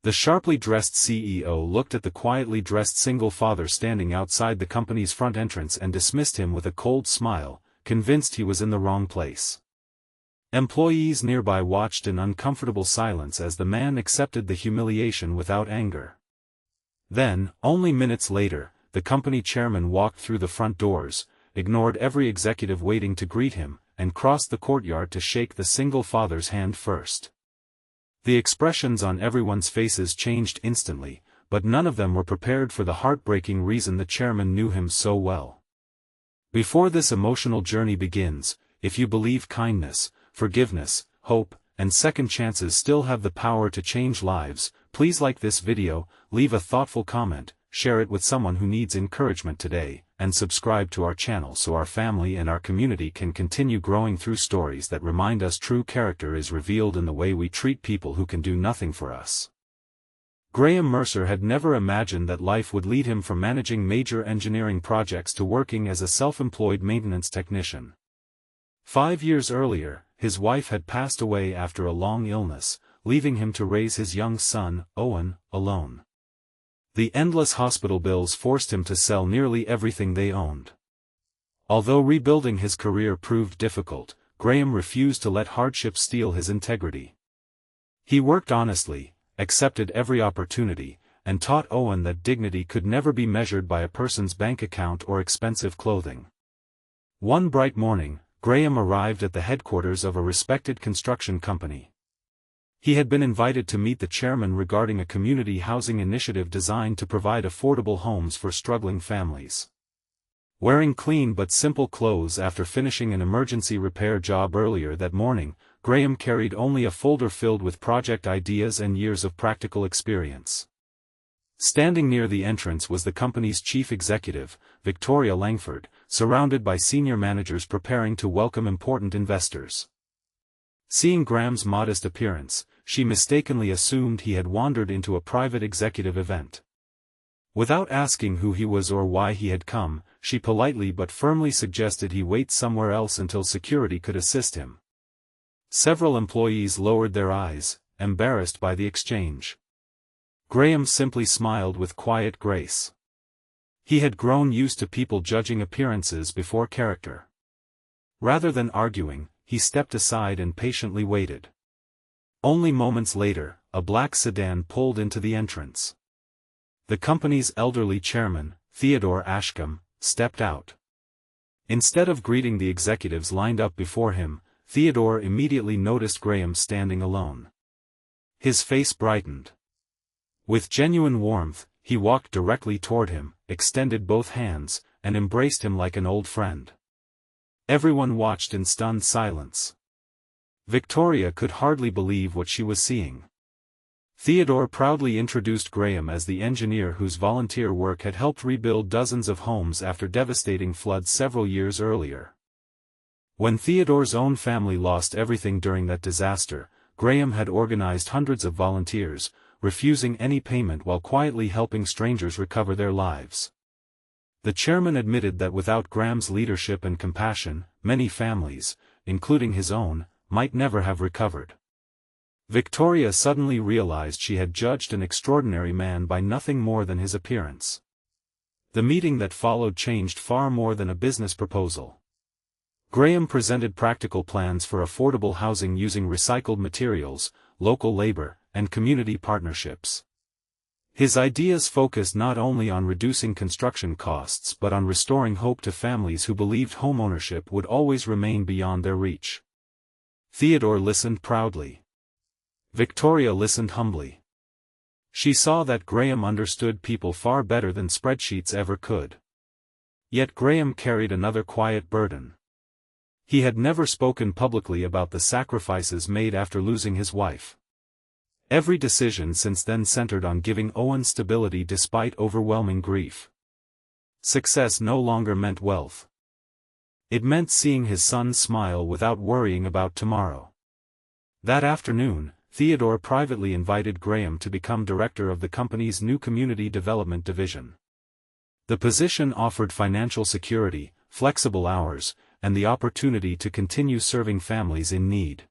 The sharply dressed CEO looked at the quietly dressed single father standing outside the company's front entrance and dismissed him with a cold smile, convinced he was in the wrong place. Employees nearby watched in uncomfortable silence as the man accepted the humiliation without anger. Then, only minutes later, the company chairman walked through the front doors, ignored every executive waiting to greet him, and crossed the courtyard to shake the single father's hand first. The expressions on everyone's faces changed instantly, but none of them were prepared for the heartbreaking reason the chairman knew him so well. Before this emotional journey begins, if you believe kindness, forgiveness, hope, and second chances still have the power to change lives, please like this video, leave a thoughtful comment, share it with someone who needs encouragement today, and subscribe to our channel so our family and our community can continue growing through stories that remind us true character is revealed in the way we treat people who can do nothing for us. Graham Mercer had never imagined that life would lead him from managing major engineering projects to working as a self-employed maintenance technician. 5 years earlier, his wife had passed away after a long illness, leaving him to raise his young son, Owen, alone. The endless hospital bills forced him to sell nearly everything they owned. Although rebuilding his career proved difficult, Graham refused to let hardship steal his integrity. He worked honestly, accepted every opportunity, and taught Owen that dignity could never be measured by a person's bank account or expensive clothing. One bright morning, Graham arrived at the headquarters of a respected construction company. He had been invited to meet the chairman regarding a community housing initiative designed to provide affordable homes for struggling families. Wearing clean but simple clothes after finishing an emergency repair job earlier that morning, Graham carried only a folder filled with project ideas and years of practical experience. Standing near the entrance was the company's chief executive, Victoria Langford, surrounded by senior managers preparing to welcome important investors. Seeing Graham's modest appearance, she mistakenly assumed he had wandered into a private executive event. Without asking who he was or why he had come, she politely but firmly suggested he wait somewhere else until security could assist him. Several employees lowered their eyes, embarrassed by the exchange. Graham simply smiled with quiet grace. He had grown used to people judging appearances before character. Rather than arguing, he stepped aside and patiently waited. Only moments later, a black sedan pulled into the entrance. The company's elderly chairman, Theodore Ashcombe, stepped out. Instead of greeting the executives lined up before him, Theodore immediately noticed Graham standing alone. His face brightened. With genuine warmth, he walked directly toward him, extended both hands, and embraced him like an old friend. Everyone watched in stunned silence. Victoria could hardly believe what she was seeing. Theodore proudly introduced Graham as the engineer whose volunteer work had helped rebuild dozens of homes after devastating floods several years earlier. When Theodore's own family lost everything during that disaster, Graham had organized hundreds of volunteers, refusing any payment while quietly helping strangers recover their lives. The chairman admitted that without Graham's leadership and compassion, many families, including his own, might never have recovered. Victoria suddenly realized she had judged an extraordinary man by nothing more than his appearance. The meeting that followed changed far more than a business proposal. Graham presented practical plans for affordable housing using recycled materials, local labor, and community partnerships. His ideas focused not only on reducing construction costs but on restoring hope to families who believed homeownership would always remain beyond their reach. Theodore listened proudly. Victoria listened humbly. She saw that Graham understood people far better than spreadsheets ever could. Yet Graham carried another quiet burden. He had never spoken publicly about the sacrifices made after losing his wife. Every decision since then centered on giving Owen stability despite overwhelming grief. Success no longer meant wealth. It meant seeing his son smile without worrying about tomorrow. That afternoon, Theodore privately invited Graham to become director of the company's new community development division. The position offered financial security, flexible hours, and the opportunity to continue serving families in need.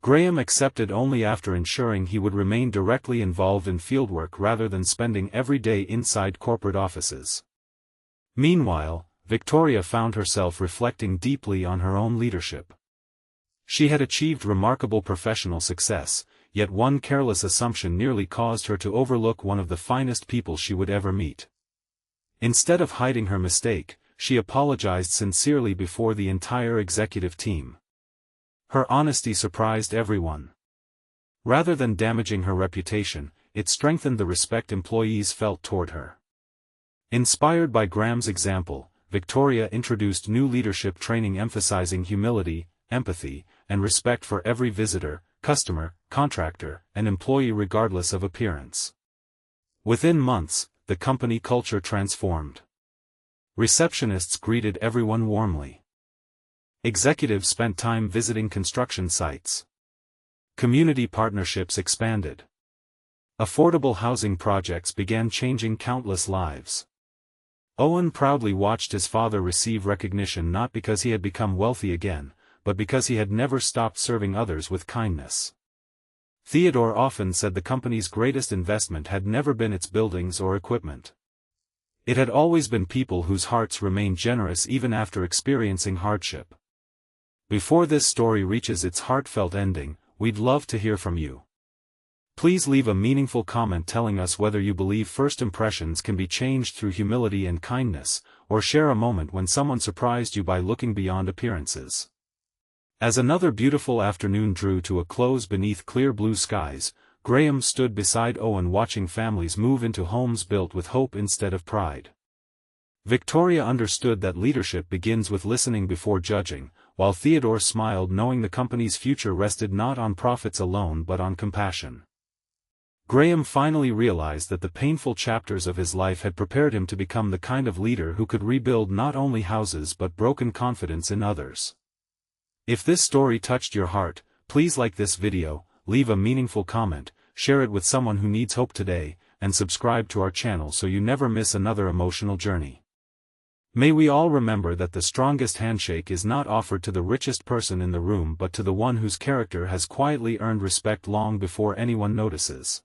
Graham accepted only after ensuring he would remain directly involved in fieldwork rather than spending every day inside corporate offices. Meanwhile, Victoria found herself reflecting deeply on her own leadership. She had achieved remarkable professional success, yet one careless assumption nearly caused her to overlook one of the finest people she would ever meet. Instead of hiding her mistake, she apologized sincerely before the entire executive team. Her honesty surprised everyone. Rather than damaging her reputation, it strengthened the respect employees felt toward her. Inspired by Graham's example, Victoria introduced new leadership training emphasizing humility, empathy, and respect for every visitor, customer, contractor, and employee regardless of appearance. Within months, the company culture transformed. Receptionists greeted everyone warmly. Executives spent time visiting construction sites. Community partnerships expanded. Affordable housing projects began changing countless lives. Owen proudly watched his father receive recognition not because he had become wealthy again, but because he had never stopped serving others with kindness. Theodore often said the company's greatest investment had never been its buildings or equipment. It had always been people whose hearts remained generous even after experiencing hardship. Before this story reaches its heartfelt ending, we'd love to hear from you. Please leave a meaningful comment telling us whether you believe first impressions can be changed through humility and kindness, or share a moment when someone surprised you by looking beyond appearances. As another beautiful afternoon drew to a close beneath clear blue skies, Graham stood beside Owen watching families move into homes built with hope instead of pride. Victoria understood that leadership begins with listening before judging, while Theodore smiled knowing the company's future rested not on profits alone but on compassion. Graham finally realized that the painful chapters of his life had prepared him to become the kind of leader who could rebuild not only houses but broken confidence in others. If this story touched your heart, please like this video, leave a meaningful comment, share it with someone who needs hope today, and subscribe to our channel so you never miss another emotional journey. May we all remember that the strongest handshake is not offered to the richest person in the room but to the one whose character has quietly earned respect long before anyone notices.